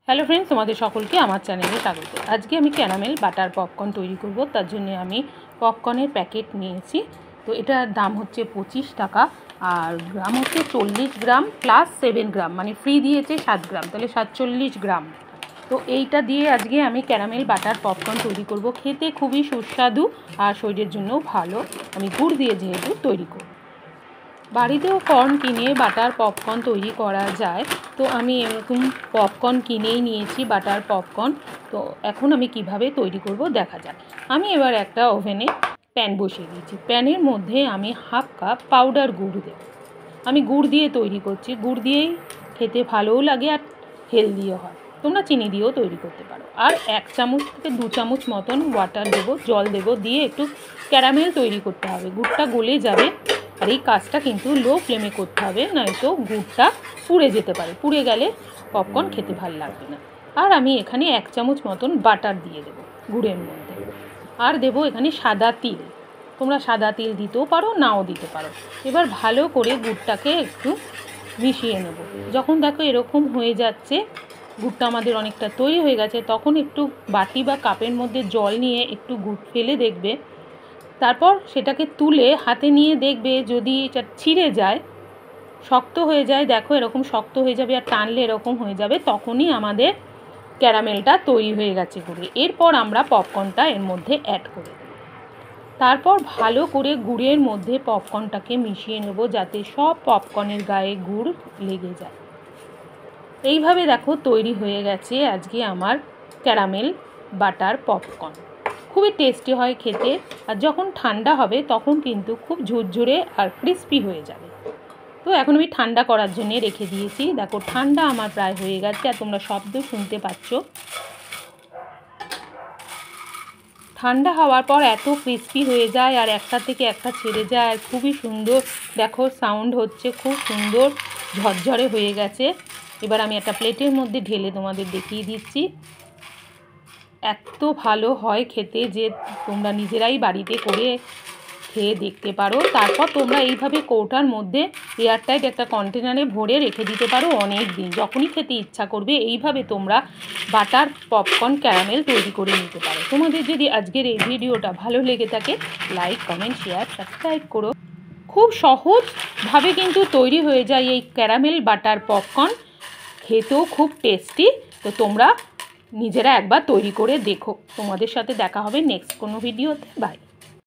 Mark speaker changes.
Speaker 1: Hello friends, তোমাদের সকলকে আমার চ্যানেলে স্বাগত। আজকে আমি ক্যারামেল বাটার পপকর্ন তৈরি করব। তার জন্য আমি পপকর্নের প্যাকেট নিয়েছি। তো এটার দাম হচ্ছে 25 টাকা, আর গ্রাম হচ্ছে 40 গ্রাম প্লাস 7 গ্রাম, মানে ফ্রি দিয়েছে 7 গ্রাম, তাহলে 47 গ্রাম। তো এইটা দিয়ে আজকে আমি ক্যারামেল বাটার পপকর্ন তৈরি করব। খেতে খুবই সুস্বাদু আর শরীরের জন্যও ভালো। আমি গুড় দিয়ে যেহেতু তৈরি করব। বাড়িতেও কর্ন কিনে বাটার পপকর্ন তৈরি করা যায়। তো আমি এরকম পপকর্ন কিনেই নিয়েছি, বাটার পপকর্ন। তো এখন আমি কিভাবে তৈরি করব দেখা যাক। আমি এবার একটা ওভেনে প্যান বসিয়ে দিয়েছি। প্যানের মধ্যে আমি হাফ কাপ পাউডার গুড় দেব। আমি গুড় দিয়ে তৈরি করছি। গুড় দিয়েই খেতে ভালোও লাগে আর হেলদিও হয়। তোমরা চিনি দিয়েও তৈরি করতে পারো। আর 1 চামচ থেকে 2 চামচ মতন ওয়াটার দেবো, জল দেবো, দিয়ে একটু ক্যারামেল তৈরি করতে হবে। গুড়টা গলে যাবে, আর এই কাজটা কিন্তু লো ফ্লেমে করতে হবে, নয়তো গুড়টা পুড়ে যেতে পারে। পুড়ে গেলে পপকর্ন খেতে ভালো লাগবে না। আর আমি এখানে 1 চামচ মতন বাটার দিয়ে দেবো গুড়ের মধ্যে। আর দেবো এখানে সাদা তিল। তোমরা সাদা তিল দিতেও পারো, নাও দিতে পারো। এবার ভালো করে গুড়টাকে একটু মিশিয়ে নেব। যখন দেখো এরকম হয়ে যাচ্ছে, গুড়টা আমাদের অনেকটা তৈরি হয়ে গেছে, তখন একটু বাটি বা কাপের মধ্যে জল নিয়ে একটু গুড় ফেলে দেখবে। তারপর সেটাকে তুলে হাতে নিয়ে দেখবে, যদি এটা ছিঁড়ে যায়, শক্ত হয়ে যায়, দেখো এরকম শক্ত হয়ে যাবে আর টানলে এরকম হয়ে যাবে, তখনই আমাদের ক্যারামেলটা তৈরি হয়ে গেছে গুড়ে। এরপর আমরা পপকর্নটা এর মধ্যে অ্যাড করে দেব। তারপর ভালো করে গুড়ের মধ্যে পপকর্নটাকে মিশিয়ে নেব, যাতে সব পপকর্নের গায়ে গুড় লেগে যায়। এইভাবে দেখো তৈরি হয়ে গেছে আজকে আমার ক্যারামেল বাটার পপকর্ন। খুবই টেস্টি হয় খেতে, আর যখন ঠান্ডা হবে তখন কিন্তু খুব ঝুরঝুরে আর ক্রিস্পি হয়ে যাবে। তো এখন আমি ঠান্ডা করার জন্য রেখে দিয়েছি। দেখো ঠান্ডা আমার প্রায় হয়ে গেছে, আর তোমরা শব্দ শুনতে পাচ্ছ। ঠান্ডা হওয়ার পর এত ক্রিস্পি হয়ে যায়, আর একটা থেকে একটা ছেড়ে যায়, আর খুবই সুন্দর দেখো সাউন্ড হচ্ছে, খুব সুন্দর ঝরঝরে হয়ে গেছে। এবার আমি একটা প্লেটের মধ্যে ঢেলে তোমাদের দেখিয়ে দিচ্ছি। এত ভালো হয় খেতে যে তোমরা নিজেরাই বাড়িতে করে খেয়ে দেখতে পারো। তারপর তোমরা এইভাবে কৌটার মধ্যে এয়ারটাইট একটা কন্টেনারে ভরে রেখে দিতে পারো অনেক দিন। যখনই খেতে ইচ্ছা করবে এইভাবে তোমরা বাটার পপকর্ন ক্যারামেল তৈরি করে নিতে পারো। তোমাদের যদি আজকের এই ভিডিওটা ভালো লেগে থাকে, লাইক, কমেন্ট, শেয়ার, সাবস্ক্রাইব করো। খুব সহজভাবে কিন্তু তৈরি হয়ে যায় এই ক্যারামেল বাটার পপকর্ন, খেতেও খুব টেস্টি। তো তোমরা নিজেরা একবার তৈরি করে দেখো। তোমাদের সাথে দেখা হবে নেক্সট কোনো ভিডিওতে। বাই।